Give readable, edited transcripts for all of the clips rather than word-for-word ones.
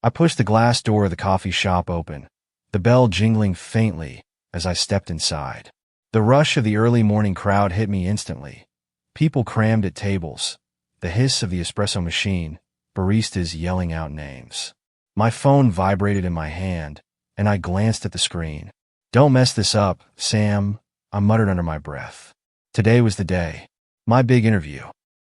I pushed the glass door of the coffee shop open, the bell jingling faintly as I stepped inside. The rush of the early morning crowd hit me instantly. People crammed at tables, the hiss of the espresso machine, baristas yelling out names. My phone vibrated in my hand, and I glanced at the screen. "Don't mess this up, Sam," I muttered under my breath. Today was the day. My big interview.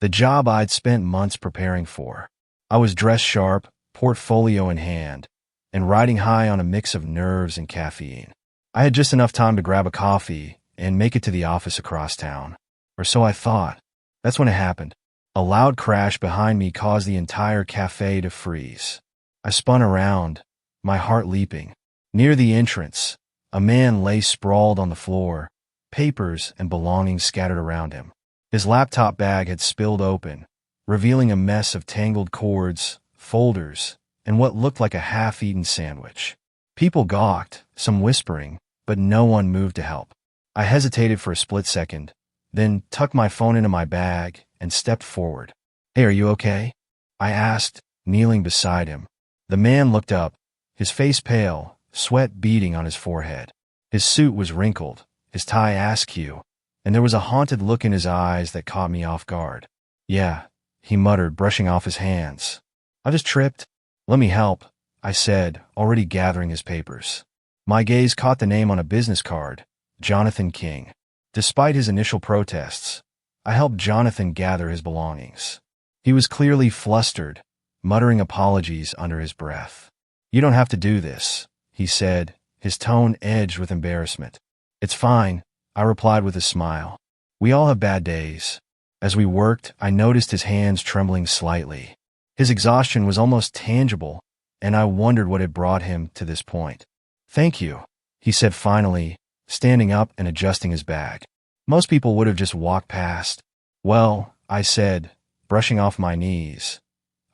The job I'd spent months preparing for. I was dressed sharp, portfolio in hand, and riding high on a mix of nerves and caffeine. I had just enough time to grab a coffee and make it to the office across town. Or so I thought. That's when it happened. A loud crash behind me caused the entire cafe to freeze. I spun around, my heart leaping. Near the entrance, a man lay sprawled on the floor, papers and belongings scattered around him. His laptop bag had spilled open, revealing a mess of tangled cords, folders, and what looked like a half-eaten sandwich. People gawked, some whispering, but no one moved to help. I hesitated for a split second, then tucked my phone into my bag and stepped forward. "Hey, are you okay?" I asked, kneeling beside him. The man looked up, his face pale, sweat beading on his forehead. His suit was wrinkled, his tie askew, and there was a haunted look in his eyes that caught me off guard. "Yeah," he muttered, brushing off his hands. "I just tripped." "Let me help," I said, already gathering his papers. My gaze caught the name on a business card, Jonathan King. Despite his initial protests, I helped Jonathan gather his belongings. He was clearly flustered, muttering apologies under his breath. "You don't have to do this," he said, his tone edged with embarrassment. "It's fine," I replied with a smile. "We all have bad days." As we worked, I noticed his hands trembling slightly. His exhaustion was almost tangible, and I wondered what had brought him to this point. "Thank you," he said finally, standing up and adjusting his bag. Most people would have just walked past. "Well," I said, brushing off my knees,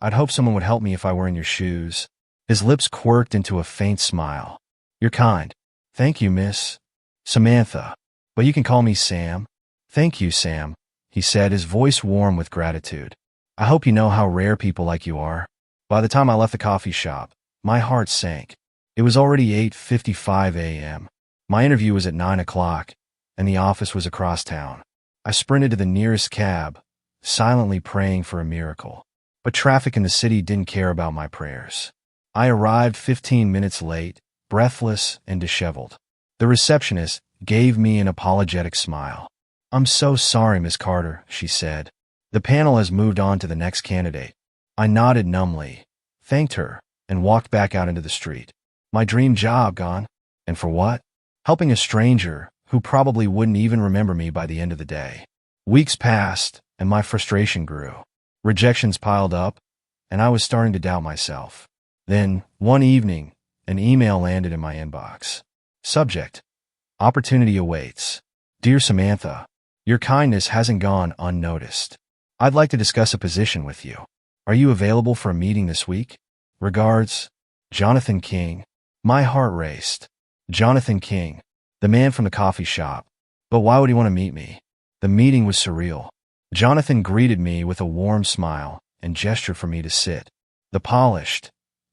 "I'd hope someone would help me if I were in your shoes." His lips quirked into a faint smile. "You're kind." "Thank you, Miss Samantha. But you can call me Sam." "Thank you, Sam," he said, his voice warm with gratitude. "I hope you know how rare people like you are." By the time I left the coffee shop, my heart sank. It was already 8:55 a.m. My interview was at 9 o'clock, and the office was across town. I sprinted to the nearest cab, silently praying for a miracle. But traffic in the city didn't care about my prayers. I arrived 15 minutes late, breathless and disheveled. The receptionist gave me an apologetic smile. "I'm so sorry, Miss Carter," she said. "The panel has moved on to the next candidate." I nodded numbly, thanked her, and walked back out into the street. My dream job gone. And for what? Helping a stranger who probably wouldn't even remember me by the end of the day. Weeks passed, and my frustration grew. Rejections piled up, and I was starting to doubt myself. Then, one evening, an email landed in my inbox. Subject: Opportunity awaits. Dear Samantha, your kindness hasn't gone unnoticed. I'd like to discuss a position with you. Are you available for a meeting this week? Regards, Jonathan King. My heart raced. Jonathan King, the man from the coffee shop. But why would he want to meet me? The meeting was surreal. Jonathan greeted me with a warm smile and gestured for me to sit. The polished,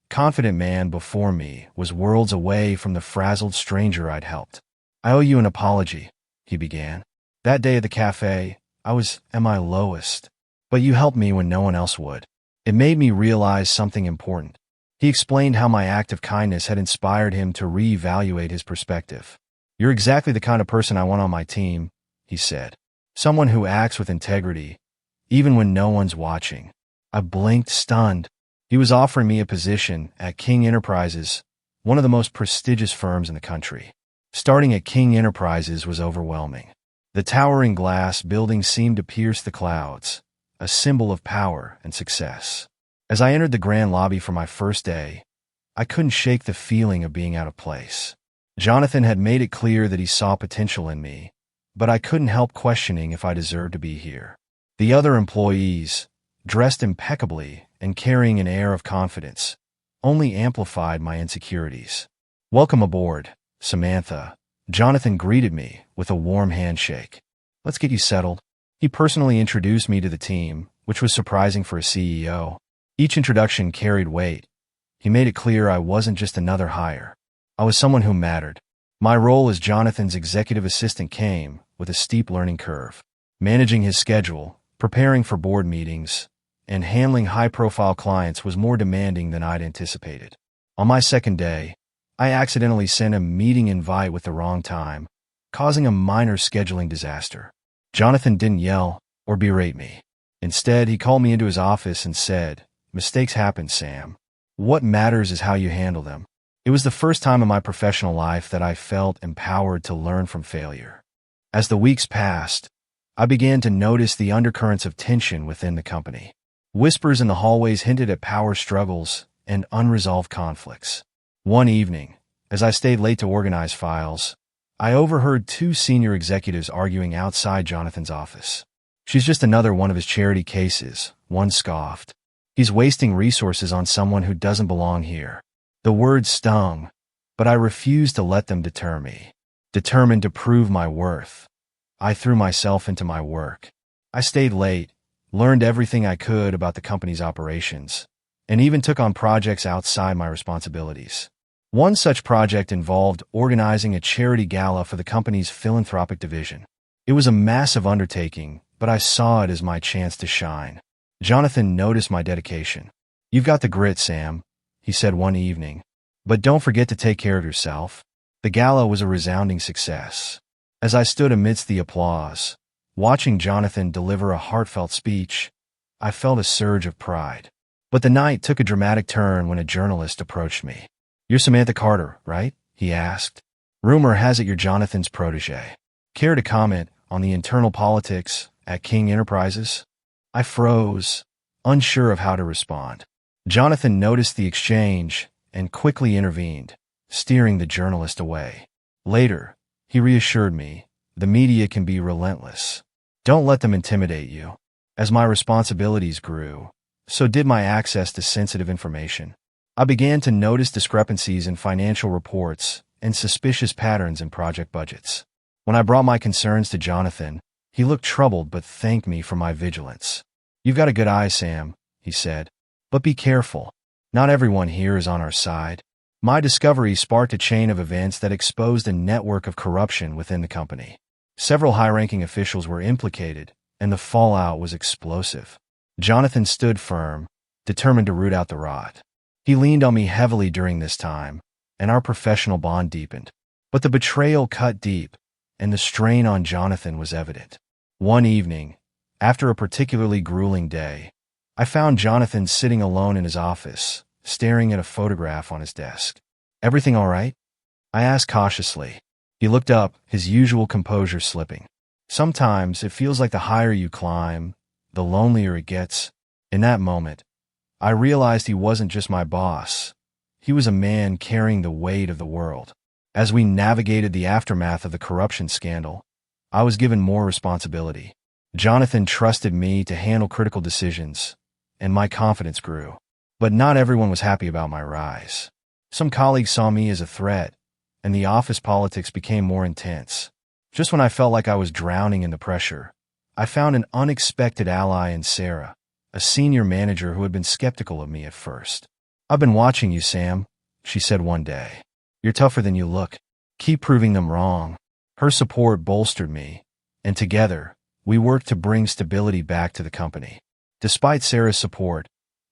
confident man before me was worlds away from the frazzled stranger I'd helped. "I owe you an apology," he began. "That day at the cafe, I was at my lowest, but you helped me when no one else would. It made me realize something important." He explained how my act of kindness had inspired him to reevaluate his perspective. "You're exactly the kind of person I want on my team," he said. "Someone who acts with integrity, even when no one's watching." I blinked, stunned. He was offering me a position at King Enterprises, one of the most prestigious firms in the country. Starting at King Enterprises was overwhelming. The towering glass building seemed to pierce the clouds, a symbol of power and success. As I entered the grand lobby for my first day, I couldn't shake the feeling of being out of place. Jonathan had made it clear that he saw potential in me, but I couldn't help questioning if I deserved to be here. The other employees, dressed impeccably and carrying an air of confidence, only amplified my insecurities. "Welcome aboard, Samantha," Jonathan greeted me with a warm handshake. "Let's get you settled." He personally introduced me to the team, which was surprising for a CEO. Each introduction carried weight, He made it clear I wasn't just another hire. I was someone who mattered. My role as Jonathan's executive assistant came with a steep learning curve. Managing his schedule, preparing for board meetings, and handling high-profile clients was more demanding than I'd anticipated. On my second day, I accidentally sent a meeting invite with the wrong time, causing a minor scheduling disaster. Jonathan didn't yell or berate me. Instead, he called me into his office and said, "Mistakes happen, Sam. What matters is how you handle them." It was the first time in my professional life that I felt empowered to learn from failure. As the weeks passed, I began to notice the undercurrents of tension within the company. Whispers in the hallways hinted at power struggles and unresolved conflicts. One evening, as I stayed late to organize files, I overheard two senior executives arguing outside Jonathan's office. "She's just another one of his charity cases," one scoffed. "He's wasting resources on someone who doesn't belong here." The words stung, but I refused to let them deter me. Determined to prove my worth, I threw myself into my work. I stayed late, learned everything I could about the company's operations, and even took on projects outside my responsibilities. One such project involved organizing a charity gala for the company's philanthropic division. It was a massive undertaking, but I saw it as my chance to shine. Jonathan noticed my dedication. "You've got the grit, Sam," he said one evening, "but don't forget to take care of yourself." The gala was a resounding success. As I stood amidst the applause, watching Jonathan deliver a heartfelt speech, I felt a surge of pride. But the night took a dramatic turn when a journalist approached me. "You're Samantha Carter, right?" he asked. "Rumor has it you're Jonathan's protege. Care to comment on the internal politics at King Enterprises?" I froze, unsure of how to respond. Jonathan noticed the exchange and quickly intervened, steering the journalist away. Later, he reassured me, "The media can be relentless. Don't let them intimidate you." As my responsibilities grew, so did my access to sensitive information. I began to notice discrepancies in financial reports and suspicious patterns in project budgets. When I brought my concerns to Jonathan, he looked troubled but thanked me for my vigilance. "You've got a good eye, Sam," he said, "but be careful. Not everyone here is on our side." My discovery sparked a chain of events that exposed a network of corruption within the company. Several high-ranking officials were implicated, and the fallout was explosive. Jonathan stood firm, determined to root out the rot. He leaned on me heavily during this time, and our professional bond deepened. But the betrayal cut deep, and the strain on Jonathan was evident. One evening, after a particularly grueling day, I found Jonathan sitting alone in his office, staring at a photograph on his desk. "Everything all right?" I asked cautiously. He looked up, his usual composure slipping. "Sometimes it feels like the higher you climb, the lonelier it gets." In that moment, I realized he wasn't just my boss. He was a man carrying the weight of the world. As we navigated the aftermath of the corruption scandal, I was given more responsibility. Jonathan trusted me to handle critical decisions, and my confidence grew. But not everyone was happy about my rise. Some colleagues saw me as a threat, and the office politics became more intense. Just when I felt like I was drowning in the pressure, I found an unexpected ally in Sarah, a senior manager who had been skeptical of me at first. "I've been watching you, Sam," she said one day. "You're tougher than you look. Keep proving them wrong." Her support bolstered me, and together, we worked to bring stability back to the company. Despite Sarah's support,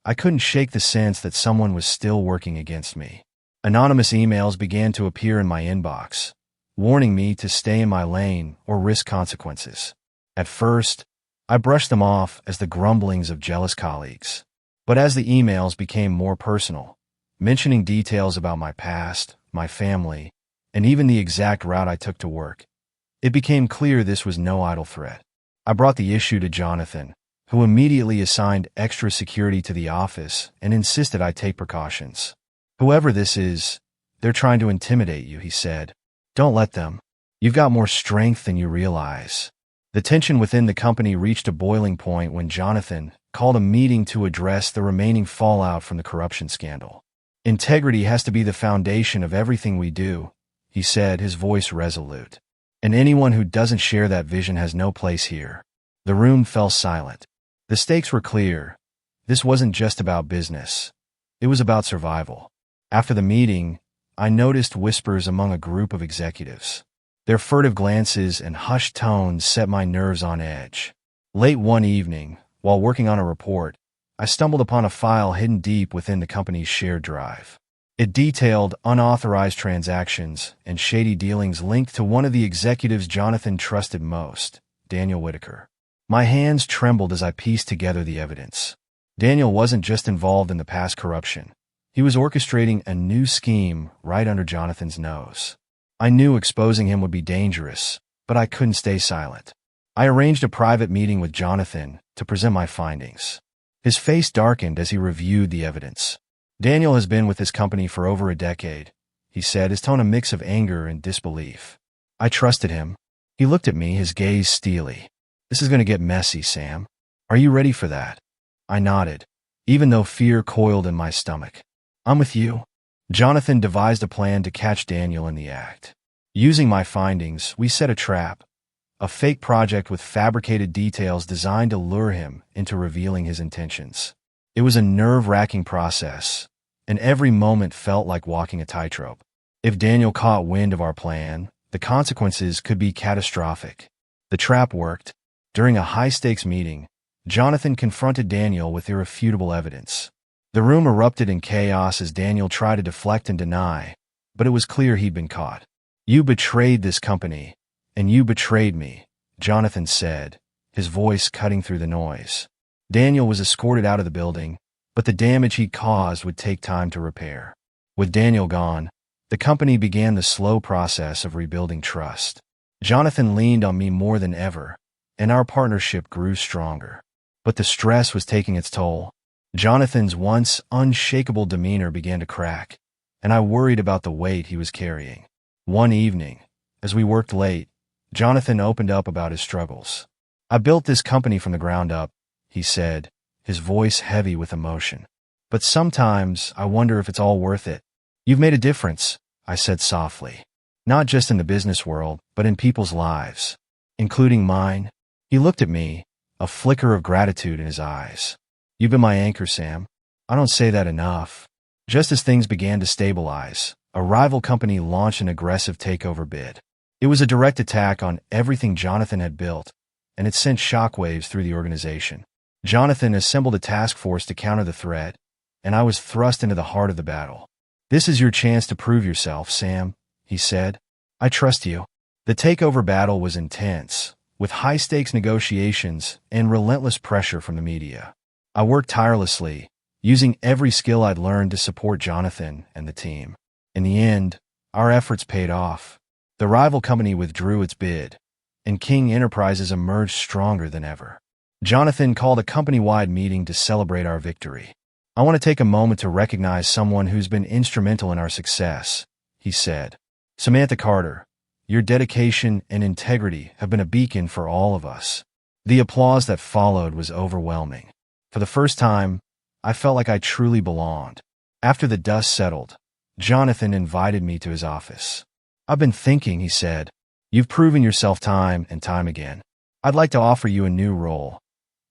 I couldn't shake the sense that someone was still working against me. Anonymous emails began to appear in my inbox, warning me to stay in my lane or risk consequences. At first, I brushed them off as the grumblings of jealous colleagues. But as the emails became more personal, mentioning details about my past, my family, and even the exact route I took to work, it became clear this was no idle threat. I brought the issue to Jonathan, who immediately assigned extra security to the office and insisted I take precautions. "Whoever this is, they're trying to intimidate you," he said. "Don't let them. You've got more strength than you realize." The tension within the company reached a boiling point when Jonathan called a meeting to address the remaining fallout from the corruption scandal. "Integrity has to be the foundation of everything we do," he said, his voice resolute. "And anyone who doesn't share that vision has no place here." The room fell silent. The stakes were clear. This wasn't just about business. It was about survival. After the meeting, I noticed whispers among a group of executives. Their furtive glances and hushed tones set my nerves on edge. Late one evening, while working on a report, I stumbled upon a file hidden deep within the company's shared drive. It detailed unauthorized transactions and shady dealings linked to one of the executives Jonathan trusted most, Daniel Whitaker. My hands trembled as I pieced together the evidence. Daniel wasn't just involved in the past corruption. He was orchestrating a new scheme right under Jonathan's nose. I knew exposing him would be dangerous, but I couldn't stay silent. I arranged a private meeting with Jonathan to present my findings. His face darkened as he reviewed the evidence. Daniel has been with his company for over a decade, he said, his tone a mix of anger and disbelief. I trusted him. He looked at me, his gaze steely. This is going to get messy, Sam. Are you ready for that? I nodded, even though fear coiled in my stomach. I'm with you. Jonathan devised a plan to catch Daniel in the act. Using my findings, we set a trap, a fake project with fabricated details designed to lure him into revealing his intentions. It was a nerve-wracking process, and every moment felt like walking a tightrope. If Daniel caught wind of our plan, the consequences could be catastrophic. The trap worked. During a high-stakes meeting, Jonathan confronted Daniel with irrefutable evidence. The room erupted in chaos as Daniel tried to deflect and deny, but it was clear he'd been caught. You betrayed this company, and you betrayed me, Jonathan said, his voice cutting through the noise. Daniel was escorted out of the building, but the damage he'd caused would take time to repair. With Daniel gone, the company began the slow process of rebuilding trust. Jonathan leaned on me more than ever, and our partnership grew stronger. But the stress was taking its toll. Jonathan's once unshakable demeanor began to crack, and I worried about the weight he was carrying. One evening, as we worked late, Jonathan opened up about his struggles. I built this company from the ground up, he said, his voice heavy with emotion. But sometimes I wonder if it's all worth it. You've made a difference, I said softly. Not just in the business world, but in people's lives, including mine. He looked at me, a flicker of gratitude in his eyes. You've been my anchor, Sam. I don't say that enough. Just as things began to stabilize, a rival company launched an aggressive takeover bid. It was a direct attack on everything Jonathan had built, and it sent shockwaves through the organization. Jonathan assembled a task force to counter the threat, and I was thrust into the heart of the battle. This is your chance to prove yourself, Sam, he said. I trust you. The takeover battle was intense, with high-stakes negotiations and relentless pressure from the media. I worked tirelessly, using every skill I'd learned to support Jonathan and the team. In the end, our efforts paid off. The rival company withdrew its bid, and King Enterprises emerged stronger than ever. Jonathan called a company-wide meeting to celebrate our victory. I want to take a moment to recognize someone who's been instrumental in our success, he said. Samantha Carter, your dedication and integrity have been a beacon for all of us. The applause that followed was overwhelming. For the first time, I felt like I truly belonged. After the dust settled, Jonathan invited me to his office. I've been thinking, he said. You've proven yourself time and time again. I'd like to offer you a new role,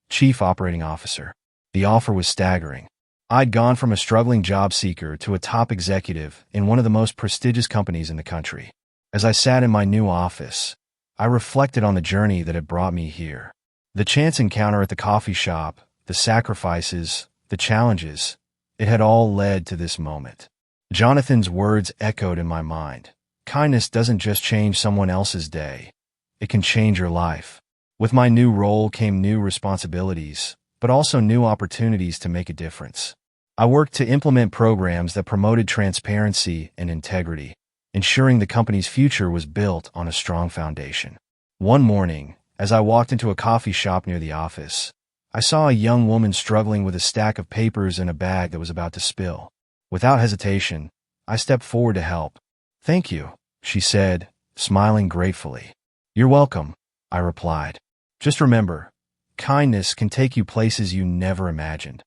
Chief Operating Officer. The offer was staggering. I'd gone from a struggling job seeker to a top executive in one of the most prestigious companies in the country. As I sat in my new office, I reflected on the journey that had brought me here. The chance encounter at the coffee shop, the sacrifices, the challenges, it had all led to this moment. Jonathan's words echoed in my mind. Kindness doesn't just change someone else's day. It can change your life. With my new role came new responsibilities, but also new opportunities to make a difference. I worked to implement programs that promoted transparency and integrity, ensuring the company's future was built on a strong foundation. One morning, as I walked into a coffee shop near the office, I saw a young woman struggling with a stack of papers and a bag that was about to spill. Without hesitation, I stepped forward to help. Thank you, she said, smiling gratefully. You're welcome, I replied. Just remember, kindness can take you places you never imagined.